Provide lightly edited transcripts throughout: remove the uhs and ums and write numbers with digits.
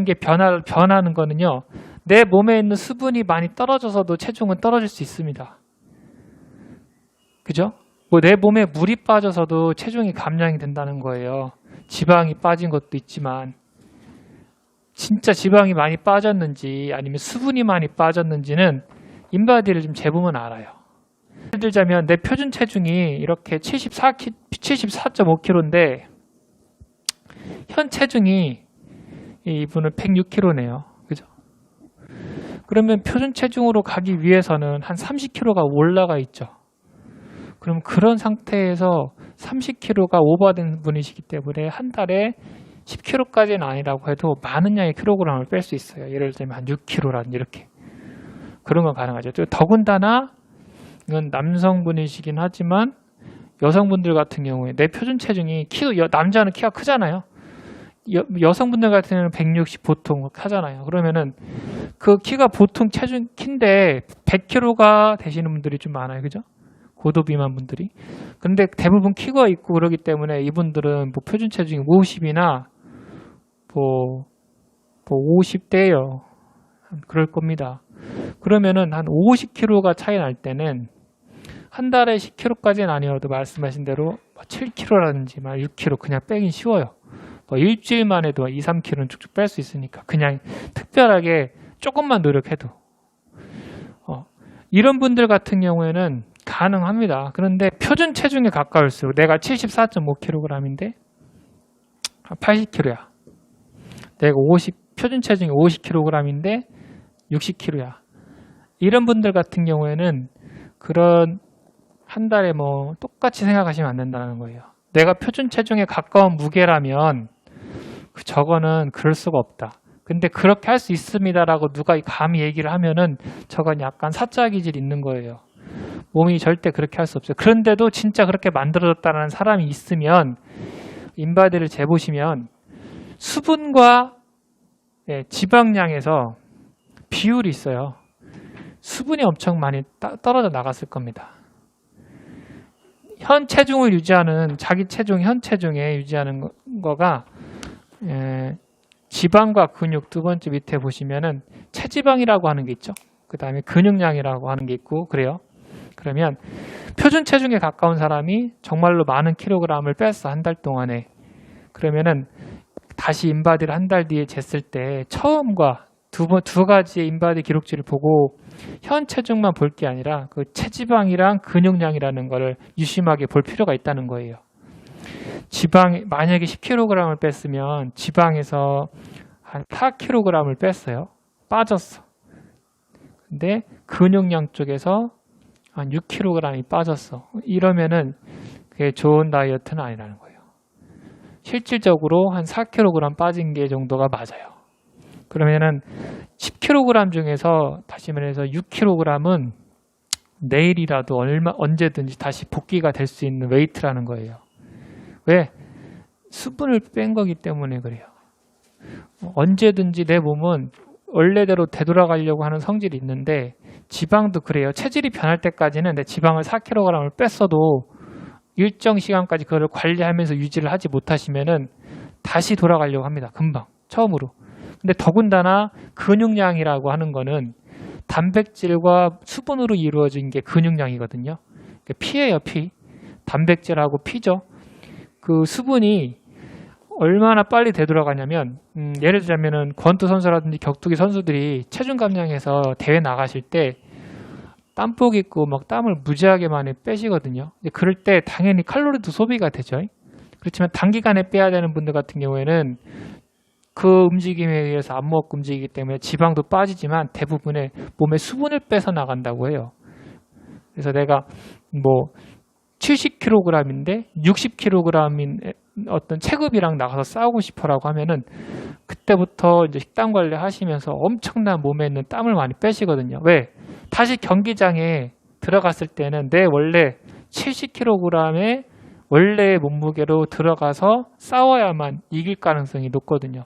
게 변하는 거는요. 내 몸에 있는 수분이 많이 떨어져서도 체중은 떨어질 수 있습니다. 그죠? 뭐 내 몸에 물이 빠져서도 체중이 감량이 된다는 거예요. 지방이 빠진 것도 있지만 진짜 지방이 많이 빠졌는지 아니면 수분이 많이 빠졌는지는 인바디를 좀 재보면 알아요. 예를 들자면 내 표준 체중이 이렇게 74.5kg인데 현 체중이 이분은 106kg네요. 그죠? 그러면 표준 체중으로 가기 위해서는 한 30kg가 올라가 있죠. 그럼 그런 상태에서 30kg가 오버된 분이시기 때문에 한 달에 10kg까지는 아니라고 해도 많은 양의 킬로그램을 뺄 수 있어요. 예를 들면 한 6kg라든지 이렇게. 그런 건 가능하죠. 더군다나 이건 남성분이시긴 하지만 여성분들 같은 경우에 내 표준 체중이 남자는 키가 크잖아요. 여성분들 같은 경우는 160 보통 하잖아요. 그러면은 그 키가 보통 체중 키인데 100kg가 되시는 분들이 좀 많아요. 그죠? 고도 비만 분들이. 근데 대부분 키가 있고 그러기 때문에 이분들은 뭐 표준 체중이 50이나 뭐 50대예요. 그럴 겁니다. 그러면은 한 50kg가 차이 날 때는 한 달에 10kg까지는 아니어도 말씀하신 대로 7kg라든지 6kg 그냥 빼긴 쉬워요. 뭐 일주일만 해도 2, 3kg는 쭉쭉 뺄 수 있으니까 그냥 특별하게 조금만 노력해도 이런 분들 같은 경우에는 가능합니다. 그런데 표준 체중에 가까울수록 내가 74.5kg인데 80kg야. 내가 표준 체중이 50kg인데 60kg야. 이런 분들 같은 경우에는 그런 한 달에 뭐 똑같이 생각하시면 안 된다는 거예요. 내가 표준 체중에 가까운 무게라면 저거는 그럴 수가 없다. 근데 그렇게 할 수 있습니다라고 누가 감히 얘기를 하면은 저건 약간 사짜 기질이 있는 거예요. 몸이 절대 그렇게 할 수 없어요. 그런데도 진짜 그렇게 만들어졌다는 사람이 있으면 인바디를 재보시면 수분과 지방량에서 비율이 있어요. 수분이 엄청 많이 떨어져 나갔을 겁니다. 현 체중을 유지하는 자기 체중 현 체중에 유지하는 거가 지방과 근육 두 번째 밑에 보시면은 체지방이라고 하는 게 있죠. 그 다음에 근육량이라고 하는 게 있고 그래요. 그러면 표준 체중에 가까운 사람이 정말로 많은 킬로그램을 뺐어 한 달 동안에. 그러면은 다시 인바디를 한 달 뒤에 쟀을 때 처음과 두 가지의 인바디 기록지를 보고 현 체중만 볼 게 아니라 그 체지방이랑 근육량이라는 거를 유심하게 볼 필요가 있다는 거예요. 만약에 10kg을 뺐으면 지방에서 한 4kg을 뺐어요. 빠졌어. 근데 근육량 쪽에서 한 6kg이 빠졌어. 이러면은 그게 좋은 다이어트는 아니라는 거예요. 실질적으로 한 4kg 빠진 게 정도가 맞아요. 그러면은 10kg 중에서 다시 말해서 6kg은 내일이라도 언제든지 다시 복귀가 될 수 있는 웨이트라는 거예요. 왜? 수분을 뺀 거기 때문에 그래요. 언제든지 내 몸은 원래대로 되돌아가려고 하는 성질이 있는데 지방도 그래요. 체질이 변할 때까지는 내 지방을 4kg을 뺐어도 일정 시간까지 그거를 관리하면서 유지를 하지 못하시면은 다시 돌아가려고 합니다. 금방. 처음으로. 근데 더군다나 근육량이라고 하는 거는 단백질과 수분으로 이루어진 게 근육량이거든요. 피예요, 피. 단백질하고 피죠. 그 수분이 얼마나 빨리 되돌아가냐면 예를 들자면은 권투 선수라든지 격투기 선수들이 체중 감량해서 대회 나가실 때 땀복 입고 막 땀을 무지하게 많이 빼시거든요. 그럴 때 당연히 칼로리도 소비가 되죠. 그렇지만 단기간에 빼야 되는 분들 같은 경우에는 그 움직임에 의해서 안 먹고 움직이기 때문에 지방도 빠지지만 대부분의 몸에 수분을 빼서 나간다고 해요. 그래서 내가 뭐 70kg인데 60kg인 어떤 체급이랑 나가서 싸우고 싶어라고 하면은 그때부터 이제 식단 관리 하시면서 엄청난 몸에 있는 땀을 많이 빼시거든요. 왜? 다시 경기장에 들어갔을 때는 내 원래 70kg의 원래의 몸무게로 들어가서 싸워야만 이길 가능성이 높거든요.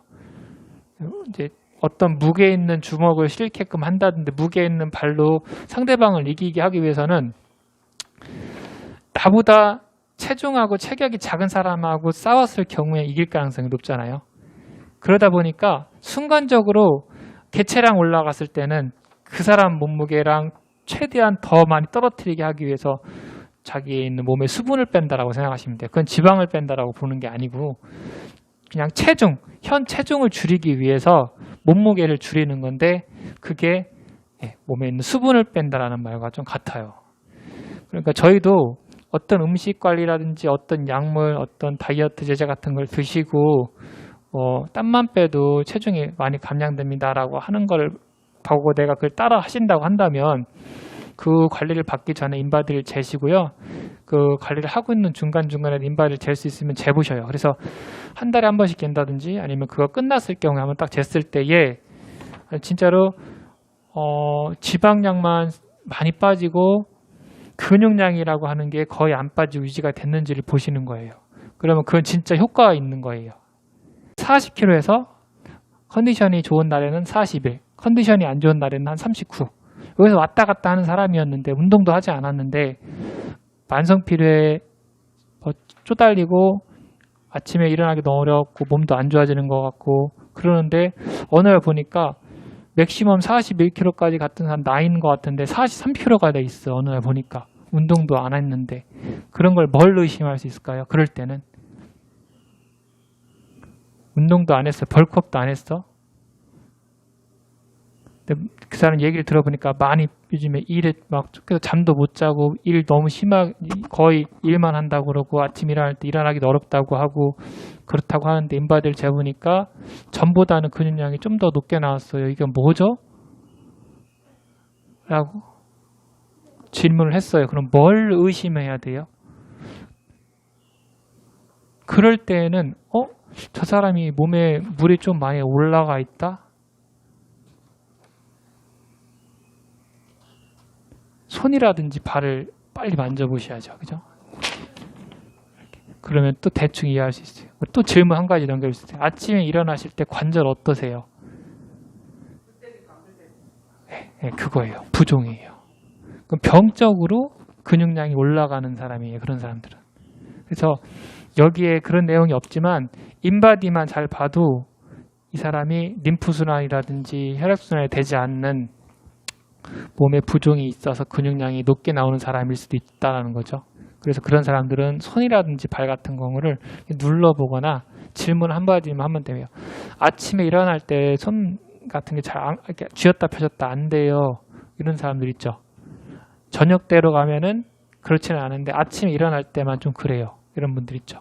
이제 어떤 무게 있는 주먹을 실게끔 한다든지 무게 있는 발로 상대방을 이기게 하기 위해서는 나보다 체중하고 체격이 작은 사람하고 싸웠을 경우에 이길 가능성이 높잖아요. 그러다 보니까 순간적으로 개체량 올라갔을 때는 그 사람 몸무게랑 최대한 더 많이 떨어뜨리게 하기 위해서 자기의 있는 몸에 수분을 뺀다라고 생각하시면 돼요. 그건 지방을 뺀다라고 보는 게 아니고 그냥 현 체중을 줄이기 위해서 몸무게를 줄이는 건데 그게 몸에 있는 수분을 뺀다라는 말과 좀 같아요. 그러니까 저희도 어떤 음식 관리라든지 어떤 약물, 어떤 다이어트 제제 같은 걸 드시고 땀만 빼도 체중이 많이 감량됩니다라고 하는 걸 보고 내가 그걸 따라 하신다고 한다면 그 관리를 받기 전에 인바디를 재시고요. 그 관리를 하고 있는 중간중간에 인바디를 잴 수 있으면 재보셔요. 그래서 한 달에 한 번씩 잰다든지 아니면 그거 끝났을 경우에 한번 딱 쟀을 때에 진짜로 지방량만 많이 빠지고 근육량이라고 하는 게 거의 안 빠지고 유지가 됐는지를 보시는 거예요. 그러면 그건 진짜 효과가 있는 거예요. 40kg에서 컨디션이 좋은 날에는 41, 컨디션이 안 좋은 날에는 한 39. 여기서 왔다 갔다 하는 사람이었는데 운동도 하지 않았는데 만성피로에 쪼달리고 아침에 일어나기 너무 어렵고 몸도 안 좋아지는 것 같고 그러는데 어느 날 보니까 맥시멈 41kg까지 갔던 사람 나이인 것 같은데 43kg가 돼 있어. 어느 날 보니까 운동도 안 했는데 그런 걸 뭘 의심할 수 있을까요? 그럴 때는 운동도 안 했어. 벌크업도 안 했어. 근데 그 사람 얘기를 들어보니까 많이 요즘에 일에 막 쫓겨서 잠도 못 자고 일 너무 심하게 거의 일만 한다고 그러고 아침 일어날 때 일어나기도 어렵다고 하고 그렇다고 하는데 인바디를 재보니까 전보다는 근육량이 좀 더 높게 나왔어요. 이게 뭐죠? 라고 질문을 했어요. 그럼 뭘 의심해야 돼요? 그럴 때에는 저 사람이 몸에 물이 좀 많이 올라가 있다? 손이라든지 발을 빨리 만져보셔야죠. 그죠? 그러면 또 대충 이해할 수 있어요. 또 질문 한 가지 넘겨주세요. 아침에 일어나실 때 관절 어떠세요? 네, 그거예요. 부종이에요. 그럼 병적으로 근육량이 올라가는 사람이에요. 그런 사람들은. 그래서 여기에 그런 내용이 없지만 인바디만 잘 봐도 이 사람이 림프순환이라든지 혈액순환이 되지 않는 몸에 부종이 있어서 근육량이 높게 나오는 사람일 수도 있다는 거죠. 그래서 그런 사람들은 손이라든지 발 같은 경우를 눌러보거나 질문 한마디만 하면 돼요. 아침에 일어날 때 손 같은 게 잘 쥐었다 펴졌다 안 돼요. 이런 사람들 있죠. 저녁 때로 가면은 그렇지는 않은데 아침에 일어날 때만 좀 그래요. 이런 분들 있죠.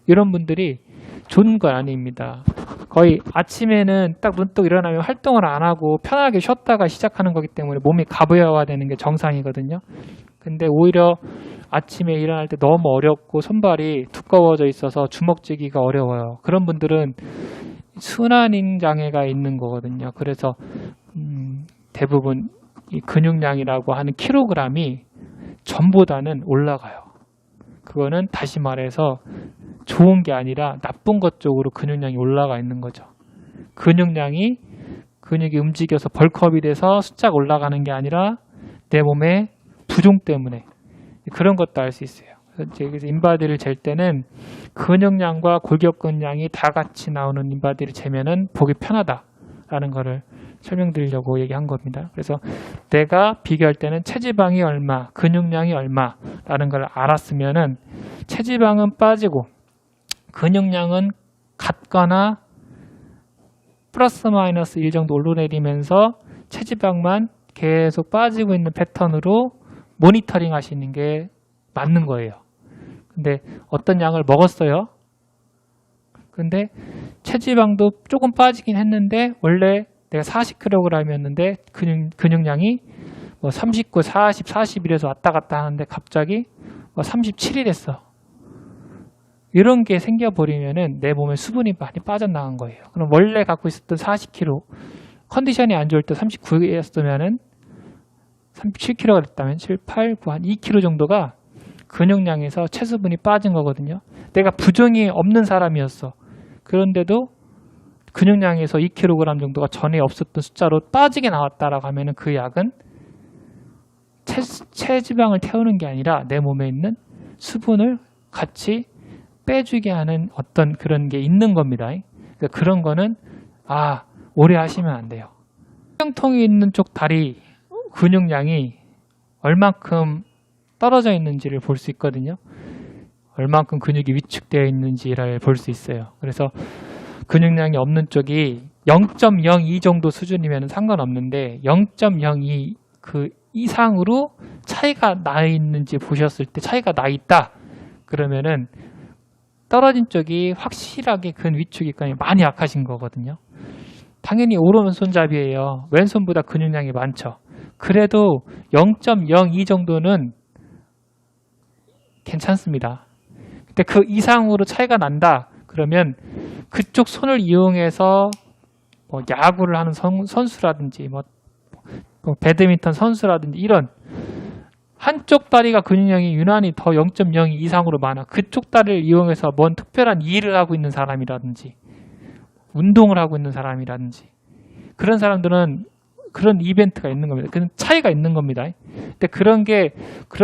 이런 분들이 좋은 건 아닙니다. 거의 아침에는 딱 문득 일어나면 활동을 안 하고 편하게 쉬었다가 시작하는 거기 때문에 몸이 가부야화되는 게 정상이거든요. 근데 오히려 아침에 일어날 때 너무 어렵고 손발이 두꺼워져 있어서 주먹 쥐기가 어려워요. 그런 분들은 순환인 장애가 있는 거거든요. 그래서 대부분 이 근육량이라고 하는 킬로그램이 전보다는 올라가요. 그거는 다시 말해서 좋은 게 아니라 나쁜 것 쪽으로 근육량이 올라가 있는 거죠. 근육이 움직여서 벌크업이 돼서 숫자가 올라가는 게 아니라 내 몸의 부종 때문에 그런 것도 알 수 있어요. 그래서 인바디를 잴 때는 근육량과 골격근량이 다 같이 나오는 인바디를 재면은 보기 편하다라는 거를 설명드리려고 얘기한 겁니다. 그래서 내가 비교할 때는 체지방이 얼마, 근육량이 얼마라는 걸 알았으면은 체지방은 빠지고 근육량은 같거나 플러스 마이너스 1 정도 오르내리면서 체지방만 계속 빠지고 있는 패턴으로 모니터링 하시는 게 맞는 거예요. 근데 어떤 양을 먹었어요. 근데 체지방도 조금 빠지긴 했는데 원래 내가 40kg이었는데 근육량이 39, 40, 41에서 왔다 갔다 하는데 갑자기 37이 됐어. 이런 게 생겨버리면은 내 몸에 수분이 많이 빠져나간 거예요. 그럼 원래 갖고 있었던 40kg, 컨디션이 안 좋을 때 39였으면은 37kg가 됐다면 7, 8, 9, 한 2kg 정도가 근육량에서 체수분이 빠진 거거든요. 내가 부종이 없는 사람이었어. 그런데도 근육량에서 2kg 정도가 전에 없었던 숫자로 빠지게 나왔다라고 하면은 그 약은 체지방을 태우는 게 아니라 내 몸에 있는 수분을 같이 빼주게 하는 어떤 그런 게 있는 겁니다. 그런 거는 오래 하시면 안 돼요. 신경통이 있는 쪽 다리 근육량이 얼만큼 떨어져 있는지를 볼 수 있거든요. 얼만큼 근육이 위축되어 있는지를 볼 수 있어요. 그래서 근육량이 없는 쪽이 0.02 정도 수준이면 상관없는데 0.02 그 이상으로 차이가 나 있는지 보셨을 때 차이가 나 있다. 그러면은 떨어진 쪽이 확실하게 근 위축이 많이 약하신 거거든요. 당연히 오른손잡이에요. 왼손보다 근육량이 많죠. 그래도 0.02 정도는 괜찮습니다. 근데 그 이상으로 차이가 난다. 그러면 그쪽 손을 이용해서 뭐 야구를 하는 선수라든지 뭐 배드민턴 선수라든지 이런 한쪽 다리가 근육량이 유난히 더 0.02 이상으로 많아. 그쪽 다리를 이용해서 뭔 특별한 일을 하고 있는 사람이라든지 운동을 하고 있는 사람이라든지 그런 사람들은 그런 이벤트가 있는 겁니다. 그런 차이가 있는 겁니다. 근데 그런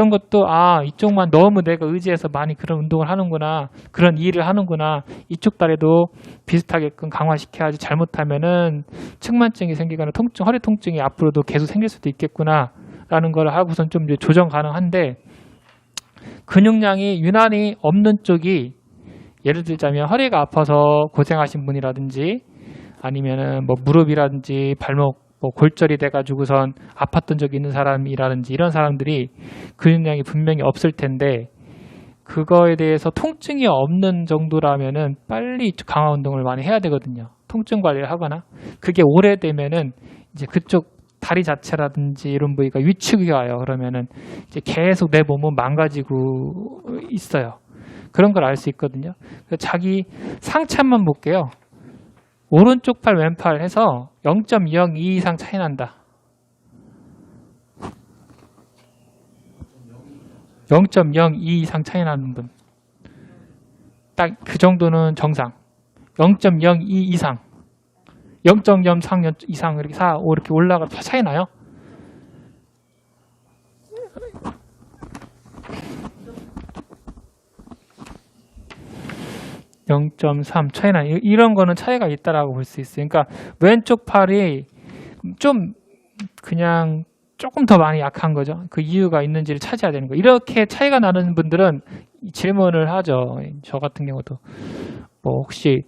것도 이쪽만 너무 내가 의지해서 많이 그런 운동을 하는구나, 그런 일을 하는구나, 이쪽 다리도 비슷하게끔 강화시켜야지 잘못하면은 측만증이 생기거나 통증, 허리 통증이 앞으로도 계속 생길 수도 있겠구나라는 걸 하고선 좀 이제 조정 가능한데 근육량이 유난히 없는 쪽이 예를 들자면 허리가 아파서 고생하신 분이라든지 아니면은 뭐 무릎이라든지 발목 골절이 돼가지고선 아팠던 적이 있는 사람이라든지 이런 사람들이 근육량이 분명히 없을 텐데 그거에 대해서 통증이 없는 정도라면은 빨리 강화 운동을 많이 해야 되거든요. 통증 관리를 하거나 그게 오래되면은 이제 그쪽 다리 자체라든지 이런 부위가 위축이 와요. 그러면은 이제 계속 내 몸은 망가지고 있어요. 그런 걸 알 수 있거든요. 자기 상체만 볼게요. 오른쪽 팔, 왼팔 해서 0.02 이상 차이 난다. 0.02 이상 차이 나는 분. 딱 그 정도는 정상. 0.02 이상. 0.03 이상 이렇게 4, 5 이렇게 올라가 차이 나요? (0.3) 차이 나. 이런 거는 차이가 있다라고 볼 수 있어요. 그러니까 왼쪽 팔이 좀 그냥 조금 더 많이 약한 거죠. 그 이유가 있는지를 찾아야 되는 거예요. 이렇게 차이가 나는 분들은 질문을 하죠. 저 같은 경우도 뭐 혹시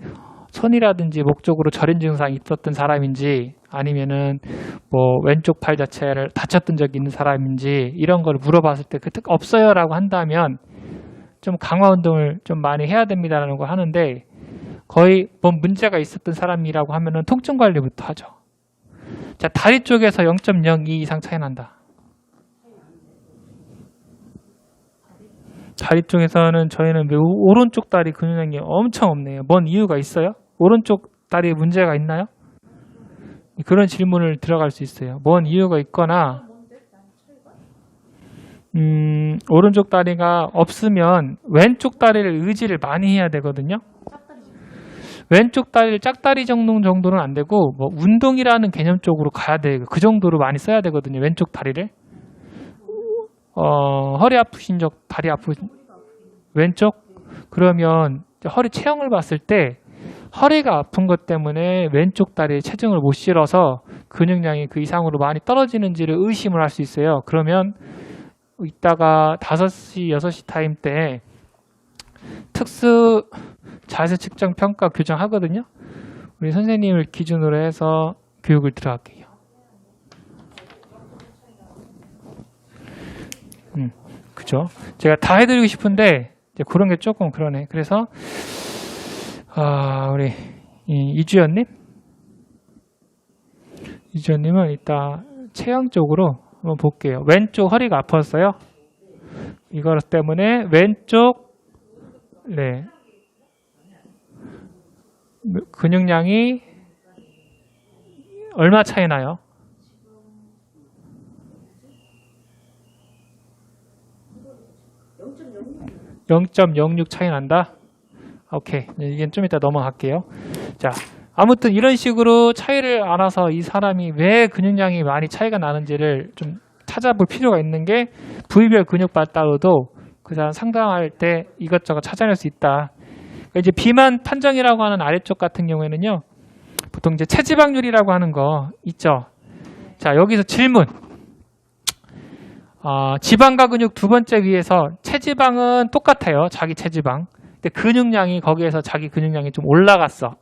손이라든지 목 쪽으로 저린 증상이 있었던 사람인지 아니면은 뭐 왼쪽 팔 자체를 다쳤던 적이 있는 사람인지 이런 걸 물어봤을 때 그 없어요라고 한다면 좀 강화 운동을 좀 많이 해야 됩니다라는 걸 하는데 거의 뭔 문제가 있었던 사람이라고 하면은 통증 관리부터 하죠. 자, 다리 쪽에서 0.02 이상 차이 난다. 다리 쪽에서는 저희는 오른쪽 다리 근육량이 엄청 없네요. 뭔 이유가 있어요? 오른쪽 다리에 문제가 있나요? 그런 질문을 들어갈 수 있어요. 뭔 이유가 있거나 오른쪽 다리가 없으면 왼쪽 다리를 의지를 많이 해야 되거든요. 왼쪽 다리를 짝다리 정도는 안 되고 뭐 운동이라는 개념 쪽으로 가야 돼. 그 정도로 많이 써야 되거든요. 왼쪽 다리를. 허리 아프신 적, 다리 아프신 왼쪽? 그러면 허리 체형을 봤을 때 허리가 아픈 것 때문에 왼쪽 다리에 체중을 못 실어서 근육량이 그 이상으로 많이 떨어지는지를 의심을 할 수 있어요. 그러면 이따가 5시, 6시 타임 때 특수 자세 측정 평가 교정 하거든요. 우리 선생님을 기준으로 해서 교육을 들어갈게요. 그죠? 제가 다 해드리고 싶은데 이제 그런 게 조금 그러네. 그래서 우리 이주연님은 이따 체형 쪽으로 한번 볼게요. 왼쪽 허리가 아팠어요. 이거 때문에 왼쪽 근육량이 얼마 차이 나요? (0.06) 차이 난다? 오케이. 이게 좀 이따 넘어갈게요. 자, 아무튼 이런 식으로 차이를 알아서 이 사람이 왜 근육량이 많이 차이가 나는지를 좀 찾아볼 필요가 있는 게 부위별 근육 발달로도 그 사람 상담할 때 이것저것 찾아낼 수 있다. 이제 비만 판정이라고 하는 아래쪽 같은 경우에는요. 보통 이제 체지방률이라고 하는 거 있죠. 자, 여기서 질문. 지방과 근육 두 번째 위에서 체지방은 똑같아요. 자기 체지방. 근데 근육량이 거기에서 자기 근육량이 좀 올라갔어.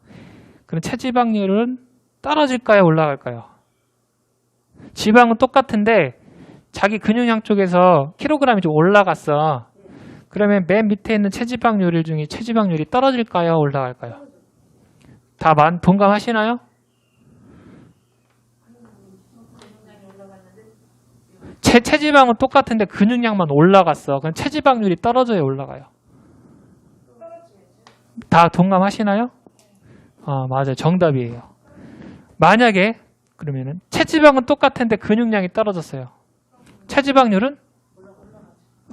그럼 체지방률은 떨어질까요? 올라갈까요? 지방은 똑같은데 자기 근육량 쪽에서 킬로그램이 좀 올라갔어. 그러면 맨 밑에 있는 체지방률 중에 체지방률이 떨어질까요? 올라갈까요? 다 동감하시나요? 체지방은 똑같은데 근육량만 올라갔어. 그럼 체지방률이 떨어져야 올라가요. 다 동감하시나요? 맞아요. 정답이에요. 만약에 그러면은 체지방은 똑같은데 근육량이 떨어졌어요. 체지방률은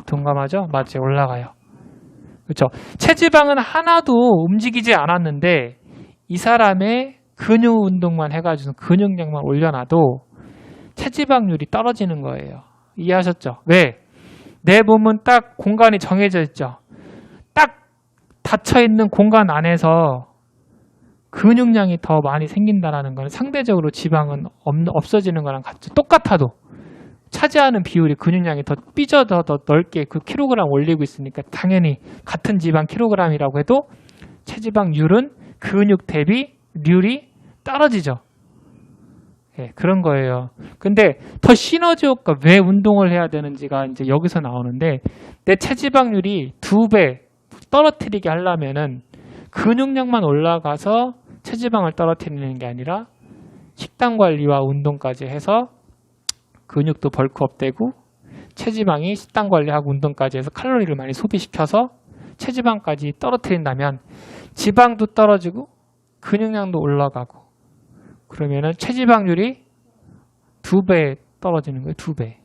동감하죠? 맞아요. 올라가요. 그렇죠? 체지방은 하나도 움직이지 않았는데 이 사람의 근육 운동만 해가지고 근육량만 올려놔도 체지방률이 떨어지는 거예요. 이해하셨죠? 왜? 내 몸은 딱 공간이 정해져 있죠. 딱 닫혀있는 공간 안에서 근육량이 더 많이 생긴다는 건 상대적으로 지방은 없어지는 거랑 같죠. 똑같아도 차지하는 비율이 근육량이 더 삐져서 더 넓게 그 킬로그램 올리고 있으니까 당연히 같은 지방 킬로그램이라고 해도 체지방률은 근육 대비 률이 떨어지죠. 예, 그런 거예요. 근데 더 시너지 효과, 왜 운동을 해야 되는지가 이제 여기서 나오는데 내 체지방률이 2배 떨어뜨리게 하려면은 근육량만 올라가서 체지방을 떨어뜨리는 게 아니라 식단 관리와 운동까지 해서 근육도 벌크업 되고 체지방이 식단 관리하고 운동까지 해서 칼로리를 많이 소비시켜서 체지방까지 떨어뜨린다면 지방도 떨어지고 근육량도 올라가고 그러면은 체지방률이 2배 떨어지는 거예요. 2배.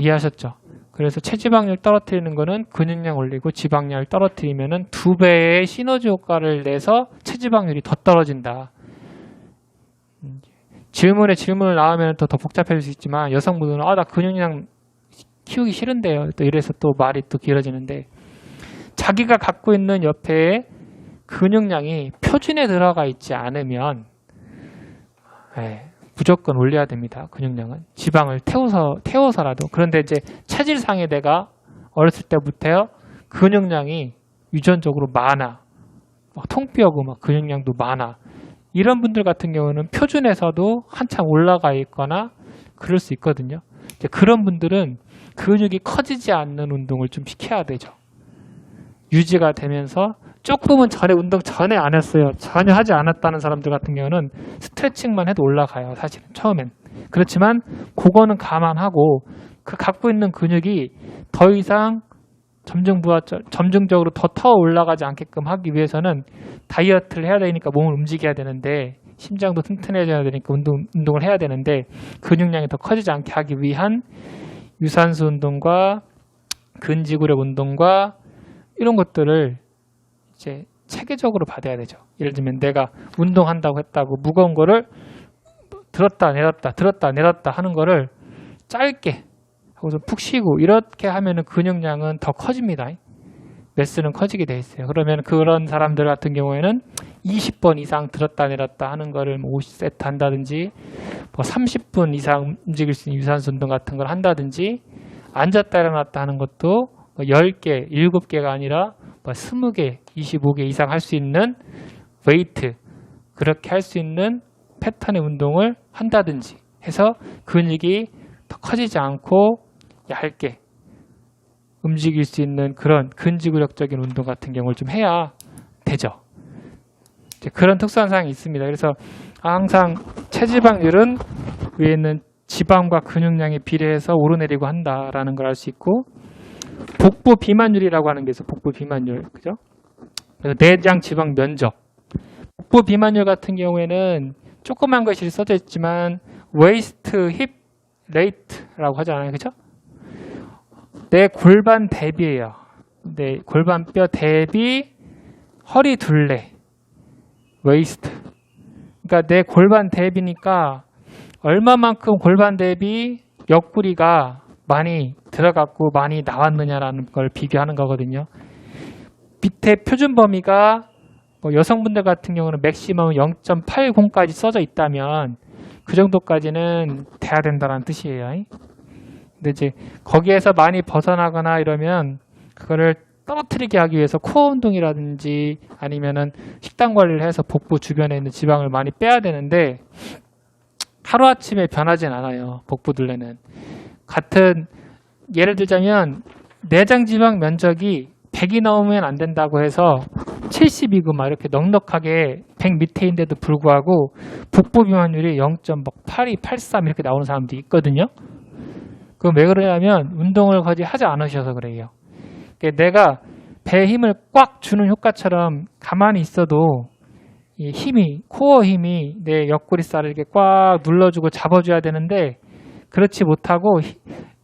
이해하셨죠? 그래서 체지방률 떨어뜨리는 거는 근육량 올리고 지방량을 떨어뜨리면은 2배의 시너지 효과를 내서 체지방률이 더 떨어진다. 질문을 나오면 더 복잡해질 수 있지만 여성분들은 나 근육량 키우기 싫은데요. 또 이래서 또 말이 또 길어지는데 자기가 갖고 있는 옆에 근육량이 표준에 들어가 있지 않으면 무조건 올려야 됩니다. 근육량은 지방을 태워서라도. 그런데 이제 체질상에 내가 어렸을 때부터 근육량이 유전적으로 많아, 막 통뼈고 막 근육량도 많아. 이런 분들 같은 경우는 표준에서도 한참 올라가 있거나 그럴 수 있거든요. 이제 그런 분들은 근육이 커지지 않는 운동을 좀 시켜야 되죠. 유지가 되면서 조금은 운동 전에 안 했어요. 전혀 하지 않았다는 사람들 같은 경우는 스트레칭만 해도 올라가요. 사실은 처음엔. 그렇지만 그거는 감안하고 그 갖고 있는 근육이 더 이상 점증적으로 더 올라가지 않게끔 하기 위해서는 다이어트를 해야 되니까 몸을 움직여야 되는데 심장도 튼튼해져야 되니까 운동을 해야 되는데 근육량이 더 커지지 않게 하기 위한 유산소 운동과 근지구력 운동과 이런 것들을 이제 체계적으로 받아야 되죠. 예를 들면 내가 운동한다고 했다고 무거운 거를 들었다 내렸다 하는 거를 짧게 하고서 푹 쉬고 이렇게 하면은 근육량은 더 커집니다. 매스는 커지게 돼 있어요. 그러면 그런 사람들 같은 경우에는 20번 이상 들었다 내렸다 하는 거를 50세트 한다든지 30분 이상 움직일 수 있는 유산소 운동 같은 걸 한다든지 앉았다 일어났다 하는 것도 10개, 7개가 아니라 20개, 25개 이상 할 수 있는 웨이트, 그렇게 할 수 있는 패턴의 운동을 한다든지 해서 근육이 더 커지지 않고 얇게 움직일 수 있는 그런 근지구력적인 운동 같은 경우를 좀 해야 되죠. 이제 그런 특수한 사항이 있습니다. 그래서 항상 체지방률은 위에 있는 지방과 근육량에 비례해서 오르내리고 한다라는 걸 알 수 있고 복부 비만율이라고 하는 게 있어요. 복부 비만율. 그죠? 그래서 내장 지방 면적. 복부 비만율 같은 경우에는 조그만 것이 써져 있지만 웨이스트 힙 레이트라고 하잖아요. 그죠? 내 골반 대비예요. 내 골반뼈 대비 허리 둘레. 웨이스트. 그러니까 내 골반 대비니까 얼마만큼 골반 대비 옆구리가 많이 들어갔고 많이 나왔느냐라는 걸 비교하는 거거든요. 밑에 표준 범위가 뭐 여성분들 같은 경우는 맥시멈 0.80까지 써져 있다면 그 정도까지는 돼야 된다는 뜻이에요. 근데 이제 거기에서 많이 벗어나거나 이러면 그거를 떨어뜨리게 하기 위해서 코어 운동이라든지 아니면은 식단 관리를 해서 복부 주변에 있는 지방을 많이 빼야 되는데 하루아침에 변하진 않아요. 복부 둘레는. 같은 예를 들자면 내장 지방 면적이 100이 넘으면 안 된다고 해서 70이고 막 이렇게 넉넉하게 100 밑에인데도 불구하고 복부 비만율이 0.82, 83 이렇게 나오는 사람도 있거든요. 그건 왜 그러냐면 운동을 거의 하지 않으셔서 그래요. 내가 배에 힘을 꽉 주는 효과처럼 가만히 있어도 이 힘이, 코어 힘이 내 옆구리살을 이렇게 꽉 눌러주고 잡아줘야 되는데 그렇지 못하고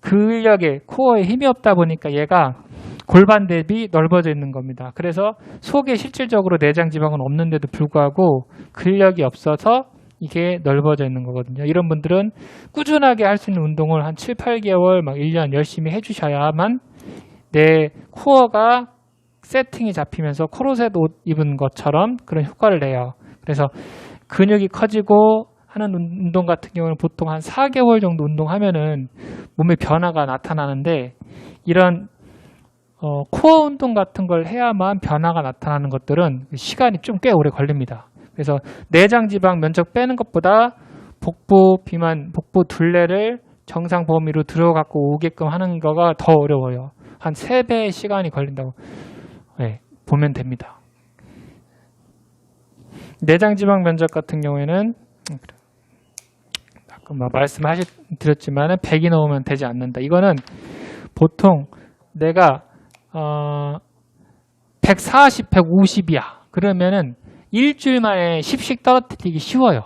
근력에 코어에 힘이 없다 보니까 얘가 골반 대비 넓어져 있는 겁니다. 그래서 속에 실질적으로 내장 지방은 없는데도 불구하고 근력이 없어서 이게 넓어져 있는 거거든요. 이런 분들은 꾸준하게 할 수 있는 운동을 한 7, 8개월, 막 1년 열심히 해주셔야만 내 코어가 세팅이 잡히면서 코르셋 옷 입은 것처럼 그런 효과를 내요. 그래서 근육이 커지고 하는 운동 같은 경우는 보통 한 4개월 정도 운동하면은 몸에 변화가 나타나는데 이런 코어 운동 같은 걸 해야만 변화가 나타나는 것들은 시간이 좀 꽤 오래 걸립니다. 그래서 내장 지방 면적 빼는 것보다 복부 비만, 복부 둘레를 정상 범위로 들어갖고 오게끔 하는 거가 더 어려워요. 한 3배의 시간이 걸린다고 보면 됩니다. 내장 지방 면적 같은 경우에는 아까 말씀드렸지만 100이 넘으면 되지 않는다. 이거는 보통 내가 140, 150이야. 그러면은 일주일 만에 10씩 떨어뜨리기 쉬워요.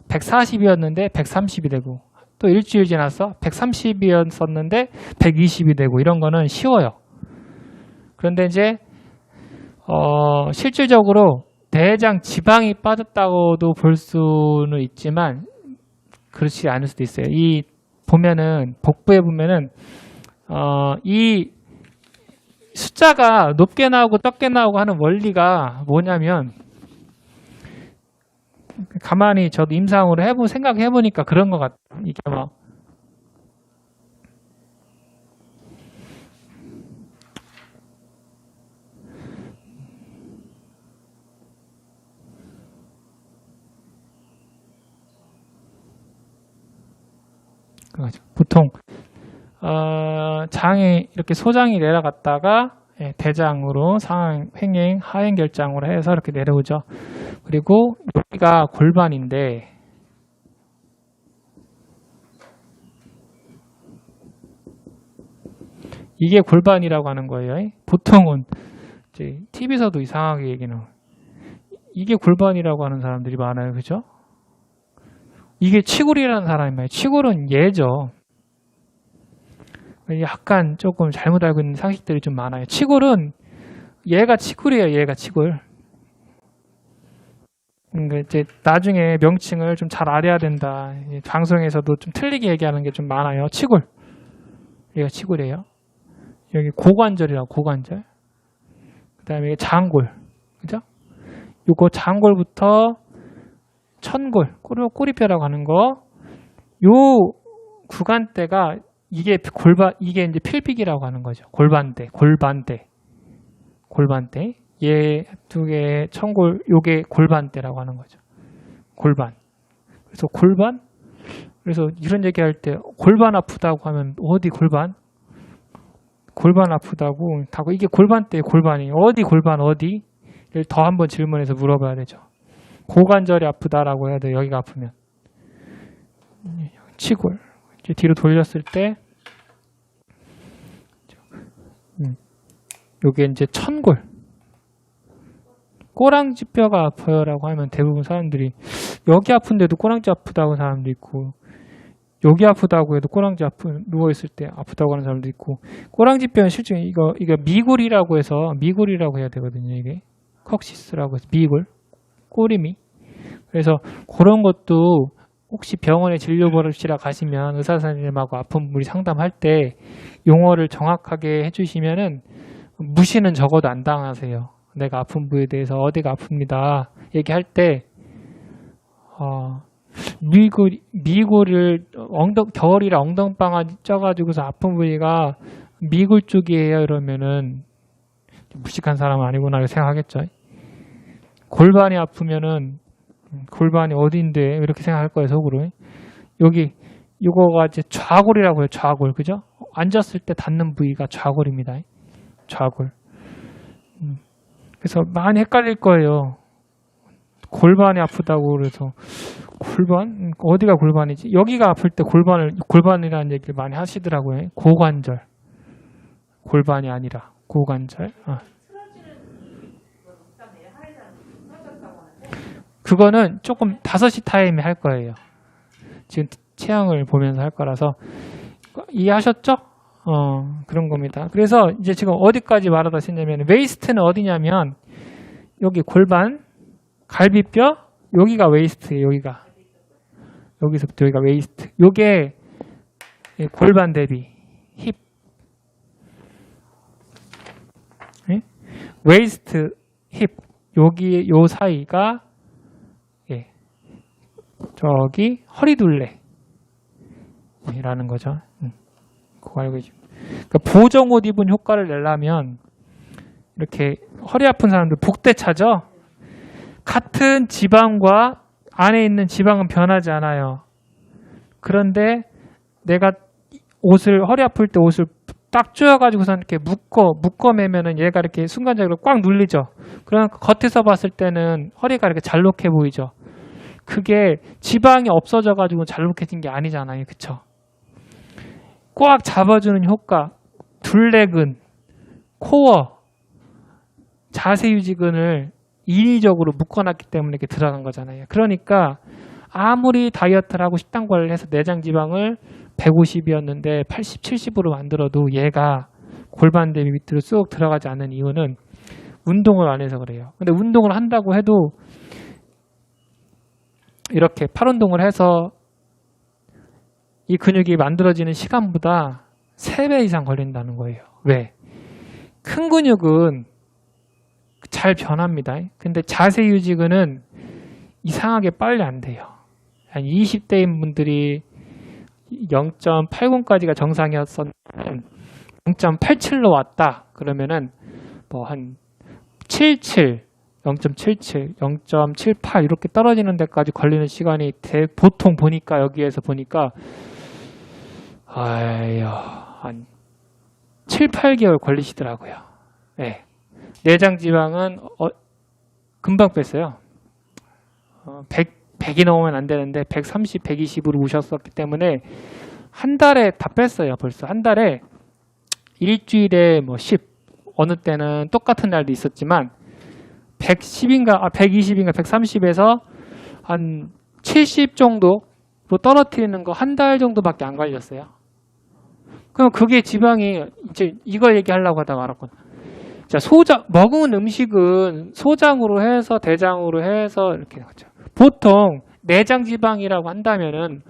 140이었는데 130이 되고 또 일주일 지나서 130이었었는데 120이 되고 이런 거는 쉬워요. 그런데 이제 실질적으로 내장 지방이 빠졌다고도 볼 수는 있지만 그렇지 않을 수도 있어요. 이 보면은 복부에 보면은 이 숫자가 높게 나오고 적게 나오고 하는 원리가 뭐냐면 가만히 저도 임상으로 생각해보니까 그런 것 같아요. 이게 막 보통 장이 이렇게 소장이 내려갔다가 대장으로 상행, 횡행, 하행결장으로 해서 이렇게 내려오죠. 그리고 여기가 골반인데 이게 골반이라고 하는 거예요. 보통은 이제 TV에서도 이상하게 얘기는 이게 골반이라고 하는 사람들이 많아요. 그죠? 이게 치골이라는 사람이 말이에요. 치골은 얘죠. 약간 조금 잘못 알고 있는 상식들이 좀 많아요. 치골은 얘가 치골이에요. 얘가 치골. 그러니까 이제 나중에 명칭을 좀 잘 알아야 된다. 방송에서도 좀 틀리게 얘기하는 게 좀 많아요. 치골. 얘가 치골이에요. 여기 고관절이라고 고관절. 그다음에 장골. 그죠? 요거 장골부터 천골, 꼬리뼈라고 하는 거. 요 구간대가 이게 이게 이제 필빅이라고 하는 거죠. 골반대. 얘 두 개 천골, 요게 골반대라고 하는 거죠. 골반. 그래서 그래서 이런 얘기 할 때 골반 아프다고 하면 어디 골반? 골반 아프다고 하고 이게 골반대 골반이 어디 골반 어디를 더 한번 질문해서 물어봐야 되죠. 고관절이 아프다라고 해야 돼요. 여기가 아프면. 치골. 이제 뒤로 돌렸을 때 요게 이제 천골. 꼬랑지 뼈가 아파요라고 하면 대부분 사람들이 여기 아픈데도 꼬랑지 아프다고 하는 사람도 있고 여기 아프다고 해도 꼬랑지 누워있을 때 아프다고 하는 사람도 있고 꼬랑지 뼈는 실제 이거 미골이라고 해서 미골이라고 해야 되거든요. 이게 컥시스라고 해서 미골. 꼬리미. 그래서 그런 것도 혹시 병원에 진료받으시러 가시면 의사 선생님하고 아픈 분이 상담할 때 용어를 정확하게 해주시면은 무시는 적어도 안 당하세요. 내가 아픈 부위에 대해서 어디가 아픕니다. 얘기할 때 미골을 겨울이라 엉덩방아 쪄가지고서 아픈 부위가 미골 쪽이에요. 이러면은 무식한 사람은 아니구나 이렇게 생각하겠죠. 골반이 아프면은 골반이 어디인데 이렇게 생각할 거예요. 속으로. 여기 이거가 이제 좌골이라고 해요. 좌골. 그죠? 앉았을 때 닿는 부위가 좌골입니다. 좌골. 그래서 많이 헷갈릴 거예요. 골반이 아프다고 그래서 골반? 어디가 골반이지? 여기가 아플 때 골반이라는 얘기를 많이 하시더라고요. 고관절. 골반이 아니라 고관절. 그거는 조금 5시 타임에 할 거예요. 지금 체형을 보면서 할 거라서 이해하셨죠? 그런 겁니다. 그래서 이제 지금 어디까지 말하다 했냐면 웨이스트는 어디냐면 여기 골반, 갈비뼈, 여기가 웨이스트예요. 여기서부터 여기가 웨이스트. 요게 골반 대비 힙. 네? 웨이스트, 힙. 여기 요 사이가 저기 허리둘레 라는 거죠. 그거 알고 계시죠? 그러니까 보정 옷 입은 효과를 내려면 이렇게 허리 아픈 사람들 복대 차죠? 같은 지방과 안에 있는 지방은 변하지 않아요. 그런데 내가 허리 아플 때 옷을 딱 조여가지고서 이렇게 묶어 매면은 얘가 이렇게 순간적으로 꽉 눌리죠. 그러니까 겉에서 봤을 때는 허리가 이렇게 잘록해 보이죠. 그게 지방이 없어져가지고 잘록해진 게 아니잖아요. 그쵸? 꽉 잡아주는 효과, 둘레근, 코어, 자세 유지근을 인위적으로 묶어놨기 때문에 이렇게 들어간 거잖아요. 그러니까 아무리 다이어트를 하고 식단 관리를 해서 내장 지방을 150이었는데 80, 70으로 만들어도 얘가 골반 대비 밑으로 쑥 들어가지 않는 이유는 운동을 안 해서 그래요. 근데 운동을 한다고 해도 이렇게 팔 운동을 해서 이 근육이 만들어지는 시간보다 3배 이상 걸린다는 거예요. 왜? 큰 근육은 잘 변합니다. 근데 자세 유지근은 이상하게 빨리 안 돼요. 한 20대인 분들이 0.80까지가 정상이었었는데 0.87로 왔다. 그러면은 뭐 한 77, 0.77, 0.78 이렇게 떨어지는 데까지 걸리는 시간이 보통 보니까 여기에서 보니까 한 7, 8개월 걸리시더라고요. 네. 내장 지방은 금방 뺐어요. 100이 넘으면 안 되는데 130, 120으로 오셨었기 때문에 한 달에 다 뺐어요. 벌써 한 달에 일주일에 뭐 10, 어느 때는 똑같은 날도 있었지만 110인가 120인가 130에서 한 70 정도로 떨어뜨리는 거 한 달 정도밖에 안 걸렸어요. 그럼 그게 지방이 이제 이걸 얘기하려고 하다 말았거든요. 자, 먹은 음식은 소장으로 해서 대장으로 해서 이렇게 나왔죠. 보통 내장 지방이라고 한다면은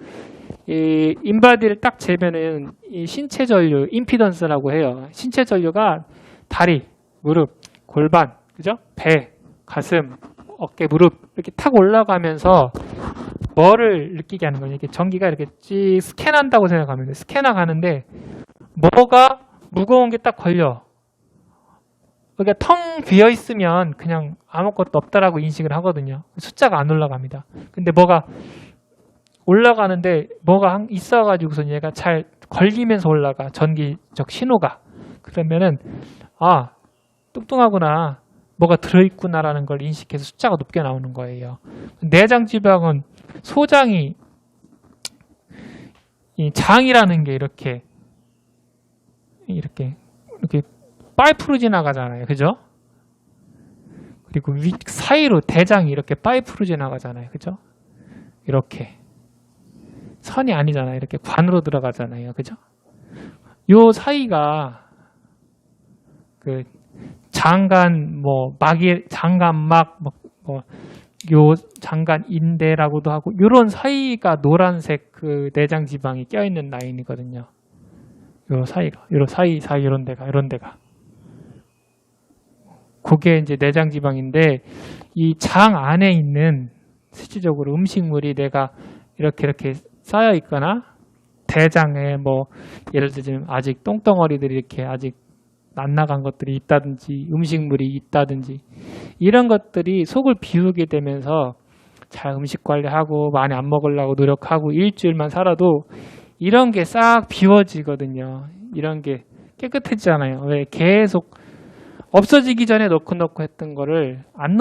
이 인바디를 딱 재면은 이 신체 전류, 임피던스라고 해요. 신체 전류가 다리, 무릎, 골반, 그죠? 배, 가슴, 어깨, 무릎 이렇게 탁 올라가면서 뭐를 느끼게 하는 거예요. 이렇게 전기가 이렇게 찌 스캔한다고 생각하면 돼요. 스캐너 가는데 뭐가 무거운 게 딱 걸려. 그러니까 텅 비어 있으면 그냥 아무것도 없다라고 인식을 하거든요. 숫자가 안 올라갑니다. 근데 뭐가 올라가는데 뭐가 있어가지고서 얘가 잘 걸리면서 올라가. 전기적 신호가. 그러면은 뚱뚱하구나. 뭐가 들어있구나라는 걸 인식해서 숫자가 높게 나오는 거예요. 내장 지방은 소장이 이 장이라는 게 이렇게 파이프로 지나가잖아요. 그죠? 그리고 사이로 대장이 이렇게 파이프로 지나가잖아요. 그죠? 이렇게 선이 아니잖아요. 이렇게 관으로 들어가잖아요. 그죠? 요 사이가 그 장간 장간막 요 장간인대라고도 하고 요런 사이가 노란색 그 내장 지방이 껴있는 라인이거든요. 요 사이가, 요 사이 이런 데가. 그게 이제 내장 지방인데 이 장 안에 있는 실질적으로 음식물이 내가 이렇게 쌓여 있거나 대장에 뭐 예를 들면 아직 똥덩어리들이 이렇게 아직 안 나간 것들이 있다든지 음식물이 있다든지 이런 것들이 속을 비우게 되면서 잘 음식 관리하고 많이 안 먹으려고 노력하고 일주일만 살아도 이런 게 싹 비워지거든요. 이런 게 깨끗해지잖아요. 왜 계속 없어지기 전에 넣고 했던 거를 안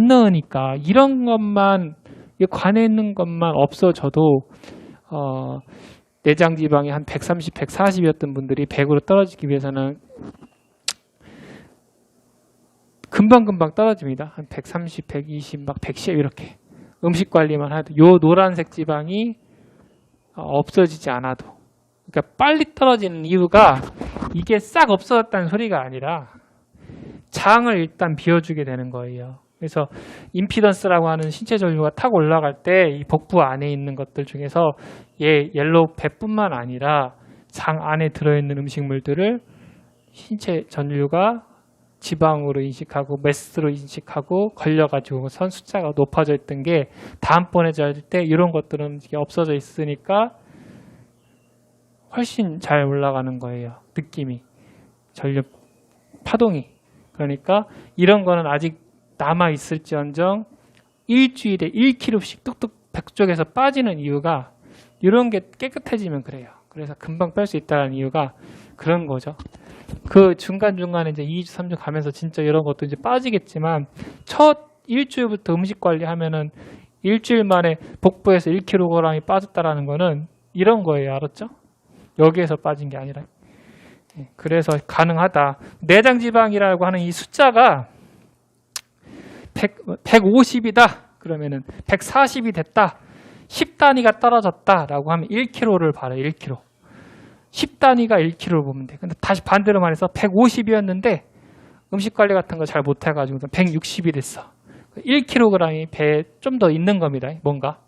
넣으니까 이런 것만 이 관에 있는 것만 없어져도 내장 지방이 한 130, 140이었던 분들이 100으로 떨어지기 위해서는 금방금방 떨어집니다. 한 130, 120, 막 110 이렇게 음식 관리만 해도 요 노란색 지방이 없어지지 않아도 그러니까 빨리 떨어지는 이유가 이게 싹 없어졌다는 소리가 아니라 장을 일단 비워주게 되는 거예요. 그래서 임피던스라고 하는 신체 전류가 탁 올라갈 때 이 복부 안에 있는 것들 중에서 옐로우 팻뿐만 아니라 장 안에 들어있는 음식물들을 신체 전류가 지방으로 인식하고 메스로 인식하고 걸려가지고 선 숫자가 높아져 있던 게 다음번에 잘 때 이런 것들은 이게 없어져 있으니까 훨씬 잘 올라가는 거예요. 느낌이 전류 파동이. 그러니까 이런 거는 아직 남아 있을지언정 일주일에 1kg씩 뚝뚝 백 쪽에서 빠지는 이유가 이런 게 깨끗해지면 그래요. 그래서 금방 뺄 수 있다는 이유가 그런 거죠. 그 중간중간에 이제 2주, 3주 가면서 진짜 이런 것도 이제 빠지겠지만 첫 일주일부터 음식 관리하면은 일주일 만에 복부에서 1kg이 빠졌다라는 거는 이런 거예요. 알았죠? 여기에서 빠진 게 아니라. 그래서 가능하다. 내장 지방이라고 하는 이 숫자가 150이다. 그러면은 140이 됐다. 10단위가 떨어졌다라고 하면 1kg를 봐라. 1kg. 10단위가 1kg를 보면 돼. 근데 다시 반대로 말해서 150이었는데 음식 관리 같은 거 잘 못해가지고 160이 됐어. 1kg이 배에 좀 더 있는 겁니다. 뭔가.